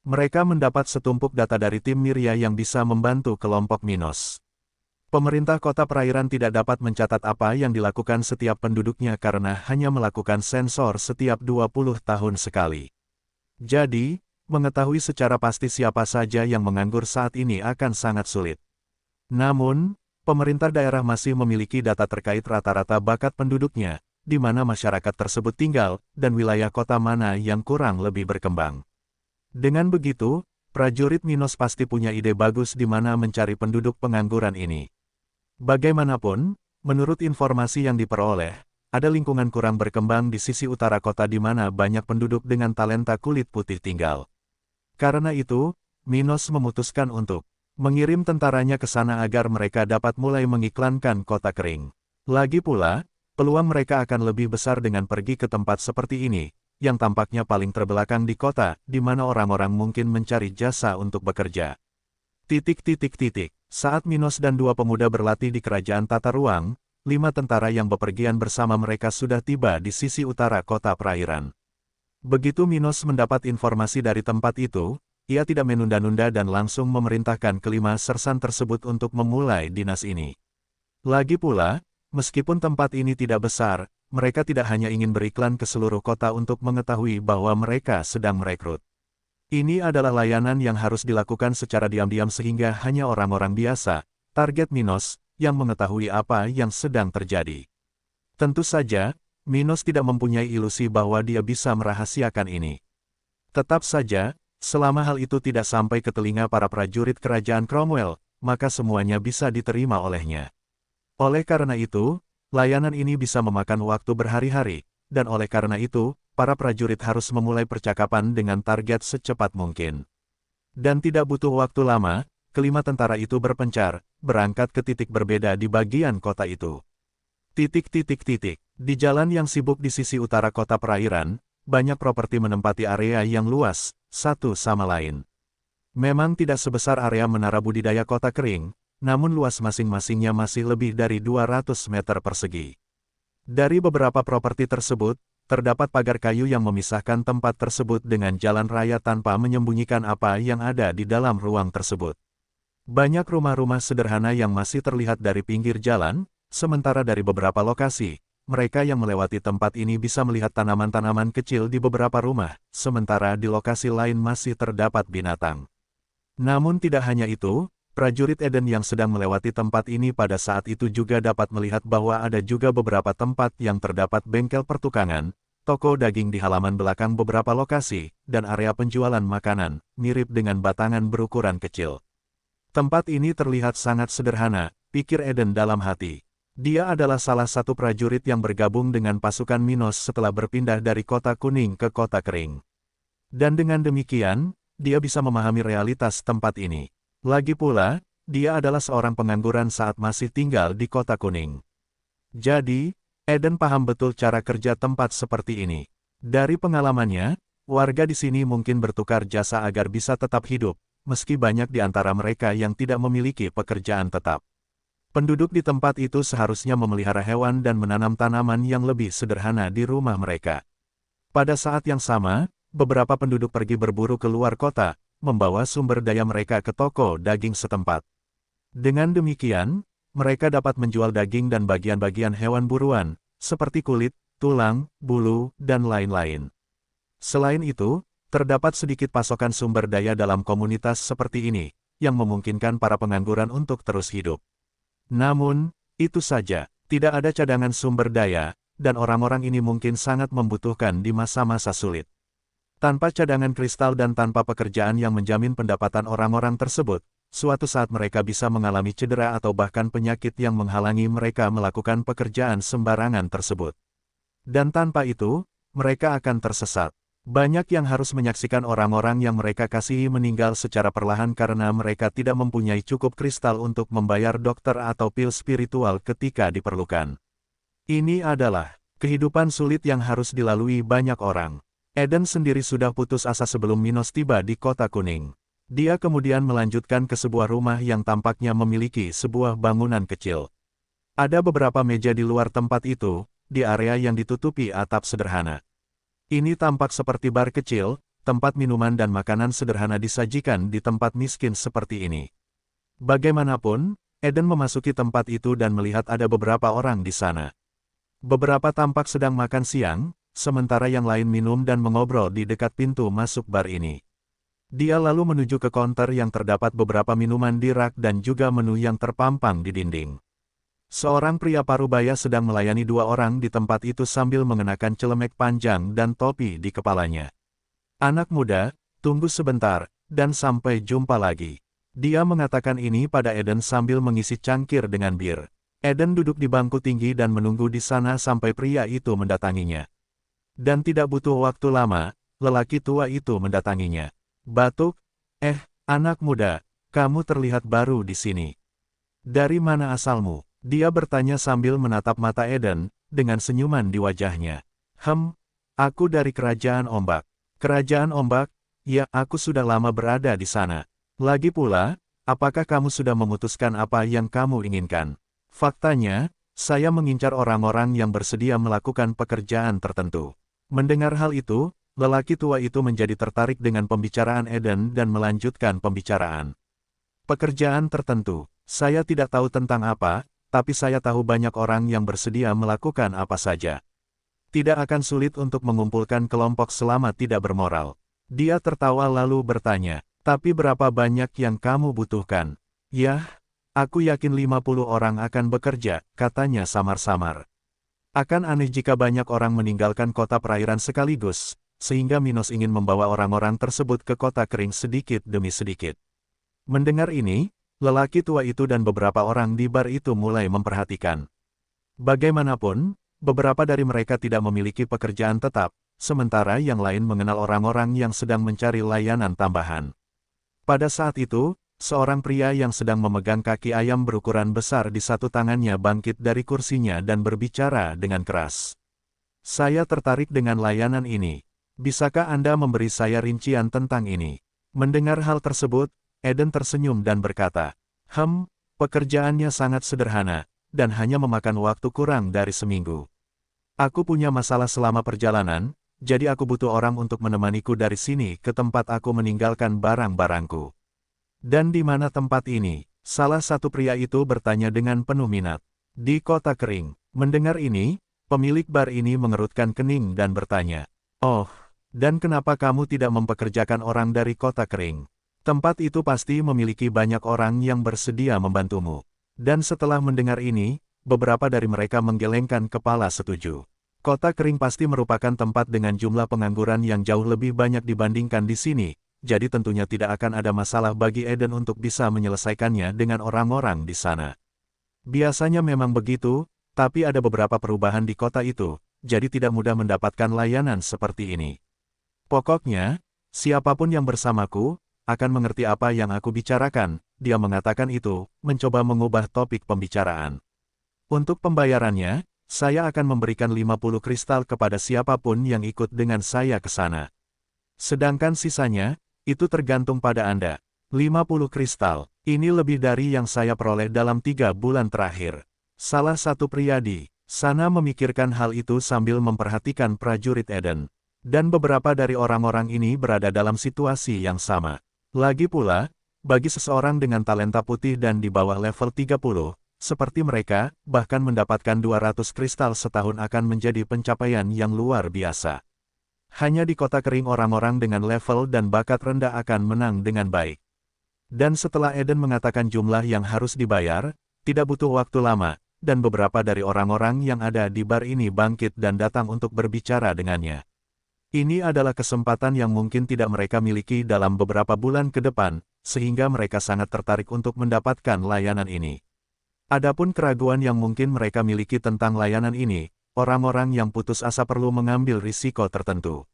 Mereka mendapat setumpuk data dari tim Miria yang bisa membantu kelompok Minos. Pemerintah kota perairan tidak dapat mencatat apa yang dilakukan setiap penduduknya karena hanya melakukan sensor setiap 20 tahun sekali. Jadi, mengetahui secara pasti siapa saja yang menganggur saat ini akan sangat sulit. Namun, pemerintah daerah masih memiliki data terkait rata-rata bakat penduduknya, di mana masyarakat tersebut tinggal, dan wilayah kota mana yang kurang lebih berkembang. Dengan begitu, prajurit Minos pasti punya ide bagus di mana mencari penduduk pengangguran ini. Bagaimanapun, menurut informasi yang diperoleh, ada lingkungan kurang berkembang di sisi utara kota di mana banyak penduduk dengan talenta kulit putih tinggal. Karena itu, Minos memutuskan untuk mengirim tentaranya ke sana agar mereka dapat mulai mengiklankan kota kering. Lagi pula, peluang mereka akan lebih besar dengan pergi ke tempat seperti ini, yang tampaknya paling terbelakang di kota, di mana orang-orang mungkin mencari jasa untuk bekerja. Saat Minos dan dua pemuda berlatih di kerajaan tata ruang, 5 tentara yang bepergian bersama mereka sudah tiba di sisi utara kota perairan. Begitu Minos mendapat informasi dari tempat itu, ia tidak menunda-nunda dan langsung memerintahkan kelima sersan tersebut untuk memulai dinas ini. Lagi pula, meskipun tempat ini tidak besar, mereka tidak hanya ingin beriklan ke seluruh kota untuk mengetahui bahwa mereka sedang merekrut. Ini adalah layanan yang harus dilakukan secara diam-diam sehingga hanya orang-orang biasa, target Minos, yang mengetahui apa yang sedang terjadi. Tentu saja, Minos tidak mempunyai ilusi bahwa dia bisa merahasiakan ini. Tetap saja, selama hal itu tidak sampai ke telinga para prajurit kerajaan Cromwell, maka semuanya bisa diterima olehnya. Oleh karena itu, layanan ini bisa memakan waktu berhari-hari, dan oleh karena itu, para prajurit harus memulai percakapan dengan target secepat mungkin. Dan tidak butuh waktu lama, kelima tentara itu berpencar, berangkat ke titik berbeda di bagian kota itu. Di jalan yang sibuk di sisi utara kota perairan, banyak properti menempati area yang luas, satu sama lain. Memang tidak sebesar area menara budidaya kota kering, namun luas masing-masingnya masih lebih dari 200 meter persegi. Dari beberapa properti tersebut, terdapat pagar kayu yang memisahkan tempat tersebut dengan jalan raya tanpa menyembunyikan apa yang ada di dalam ruang tersebut. Banyak rumah-rumah sederhana yang masih terlihat dari pinggir jalan, sementara dari beberapa lokasi, mereka yang melewati tempat ini bisa melihat tanaman-tanaman kecil di beberapa rumah, sementara di lokasi lain masih terdapat binatang. Namun tidak hanya itu, prajurit Eden yang sedang melewati tempat ini pada saat itu juga dapat melihat bahwa ada juga beberapa tempat yang terdapat bengkel pertukangan, toko daging di halaman belakang beberapa lokasi, dan area penjualan makanan, mirip dengan batangan berukuran kecil. Tempat ini terlihat sangat sederhana, pikir Eden dalam hati. Dia adalah salah satu prajurit yang bergabung dengan pasukan Minos setelah berpindah dari kota kuning ke kota kering. Dan dengan demikian, dia bisa memahami realitas tempat ini. Lagi pula, dia adalah seorang pengangguran saat masih tinggal di kota kuning. Jadi, Eden paham betul cara kerja tempat seperti ini. Dari pengalamannya, warga di sini mungkin bertukar jasa agar bisa tetap hidup, meski banyak di antara mereka yang tidak memiliki pekerjaan tetap. Penduduk di tempat itu seharusnya memelihara hewan dan menanam tanaman yang lebih sederhana di rumah mereka. Pada saat yang sama, beberapa penduduk pergi berburu ke luar kota, membawa sumber daya mereka ke toko daging setempat. Dengan demikian, mereka dapat menjual daging dan bagian-bagian hewan buruan, seperti kulit, tulang, bulu, dan lain-lain. Selain itu, terdapat sedikit pasokan sumber daya dalam komunitas seperti ini, yang memungkinkan para pengangguran untuk terus hidup. Namun, itu saja, tidak ada cadangan sumber daya, dan orang-orang ini mungkin sangat membutuhkan di masa-masa sulit. Tanpa cadangan kristal dan tanpa pekerjaan yang menjamin pendapatan orang-orang tersebut, suatu saat mereka bisa mengalami cedera atau bahkan penyakit yang menghalangi mereka melakukan pekerjaan sembarangan tersebut. Dan tanpa itu, mereka akan tersesat. Banyak yang harus menyaksikan orang-orang yang mereka kasihi meninggal secara perlahan karena mereka tidak mempunyai cukup kristal untuk membayar dokter atau pil spiritual ketika diperlukan. Ini adalah kehidupan sulit yang harus dilalui banyak orang. Eden sendiri sudah putus asa sebelum Minos tiba di kota kuning. Dia kemudian melanjutkan ke sebuah rumah yang tampaknya memiliki sebuah bangunan kecil. Ada beberapa meja di luar tempat itu, di area yang ditutupi atap sederhana. Ini tampak seperti bar kecil, tempat minuman dan makanan sederhana disajikan di tempat miskin seperti ini. Bagaimanapun, Eden memasuki tempat itu dan melihat ada beberapa orang di sana. Beberapa tampak sedang makan siang, sementara yang lain minum dan mengobrol di dekat pintu masuk bar ini. Dia lalu menuju ke counter yang terdapat beberapa minuman di rak dan juga menu yang terpampang di dinding. Seorang pria parubaya sedang melayani dua orang di tempat itu sambil mengenakan celemek panjang dan topi di kepalanya. Anak muda, tunggu sebentar, dan sampai jumpa lagi. Dia mengatakan ini pada Eden sambil mengisi cangkir dengan bir. Eden duduk di bangku tinggi dan menunggu di sana sampai pria itu mendatanginya. Dan tidak butuh waktu lama, lelaki tua itu mendatanginya. Batuk, anak muda, kamu terlihat baru di sini. Dari mana asalmu? Dia bertanya sambil menatap mata Eden, dengan senyuman di wajahnya. Aku dari Kerajaan Ombak. Kerajaan Ombak? Ya, aku sudah lama berada di sana. Lagi pula, apakah kamu sudah memutuskan apa yang kamu inginkan? Faktanya, saya mengincar orang-orang yang bersedia melakukan pekerjaan tertentu. Mendengar hal itu, lelaki tua itu menjadi tertarik dengan pembicaraan Eden dan melanjutkan pembicaraan. Pekerjaan tertentu, saya tidak tahu tentang apa, tapi saya tahu banyak orang yang bersedia melakukan apa saja. Tidak akan sulit untuk mengumpulkan kelompok selama tidak bermoral. Dia tertawa lalu bertanya, tapi berapa banyak yang kamu butuhkan? Yah, aku yakin 50 orang akan bekerja, katanya samar-samar. Akan aneh jika banyak orang meninggalkan kota perairan sekaligus, sehingga Minos ingin membawa orang-orang tersebut ke kota kering sedikit demi sedikit. Mendengar ini, lelaki tua itu dan beberapa orang di bar itu mulai memperhatikan. Bagaimanapun, beberapa dari mereka tidak memiliki pekerjaan tetap, sementara yang lain mengenal orang-orang yang sedang mencari layanan tambahan. Pada saat itu, seorang pria yang sedang memegang kaki ayam berukuran besar di satu tangannya bangkit dari kursinya dan berbicara dengan keras. Saya tertarik dengan layanan ini. Bisakah Anda memberi saya rincian tentang ini? Mendengar hal tersebut, Eden tersenyum dan berkata, pekerjaannya sangat sederhana, dan hanya memakan waktu kurang dari seminggu. Aku punya masalah selama perjalanan, jadi aku butuh orang untuk menemaniku dari sini ke tempat aku meninggalkan barang-barangku. Dan di mana tempat ini? Salah satu pria itu bertanya dengan penuh minat. Di kota kering. Mendengar ini, pemilik bar ini mengerutkan kening dan bertanya, "Oh, dan kenapa kamu tidak mempekerjakan orang dari kota kering? Tempat itu pasti memiliki banyak orang yang bersedia membantumu." Dan setelah mendengar ini, beberapa dari mereka menggelengkan kepala setuju. Kota kering pasti merupakan tempat dengan jumlah pengangguran yang jauh lebih banyak dibandingkan di sini, jadi tentunya tidak akan ada masalah bagi Eden untuk bisa menyelesaikannya dengan orang-orang di sana. Biasanya memang begitu, tapi ada beberapa perubahan di kota itu, jadi tidak mudah mendapatkan layanan seperti ini. Pokoknya, siapapun yang bersamaku, akan mengerti apa yang aku bicarakan, dia mengatakan itu, mencoba mengubah topik pembicaraan. Untuk pembayarannya, saya akan memberikan 50 kristal kepada siapapun yang ikut dengan saya ke sana. Sedangkan sisanya, itu tergantung pada Anda. 50 kristal, ini lebih dari yang saya peroleh dalam 3 bulan terakhir. Salah satu pria di sana memikirkan hal itu sambil memperhatikan prajurit Eden. Dan beberapa dari orang-orang ini berada dalam situasi yang sama. Lagi pula, bagi seseorang dengan talenta putih dan di bawah level 30, seperti mereka, bahkan mendapatkan 200 kristal setahun akan menjadi pencapaian yang luar biasa. Hanya di kota kering orang-orang dengan level dan bakat rendah akan menang dengan baik. Dan setelah Eden mengatakan jumlah yang harus dibayar, tidak butuh waktu lama, dan beberapa dari orang-orang yang ada di bar ini bangkit dan datang untuk berbicara dengannya. Ini adalah kesempatan yang mungkin tidak mereka miliki dalam beberapa bulan ke depan, sehingga mereka sangat tertarik untuk mendapatkan layanan ini. Adapun keraguan yang mungkin mereka miliki tentang layanan ini, orang-orang yang putus asa perlu mengambil risiko tertentu.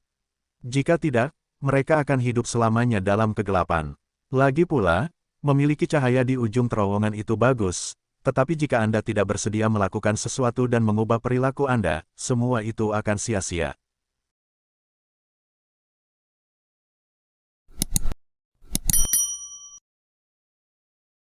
Jika tidak, mereka akan hidup selamanya dalam kegelapan. Lagi pula, memiliki cahaya di ujung terowongan itu bagus, tetapi jika Anda tidak bersedia melakukan sesuatu dan mengubah perilaku Anda, semua itu akan sia-sia.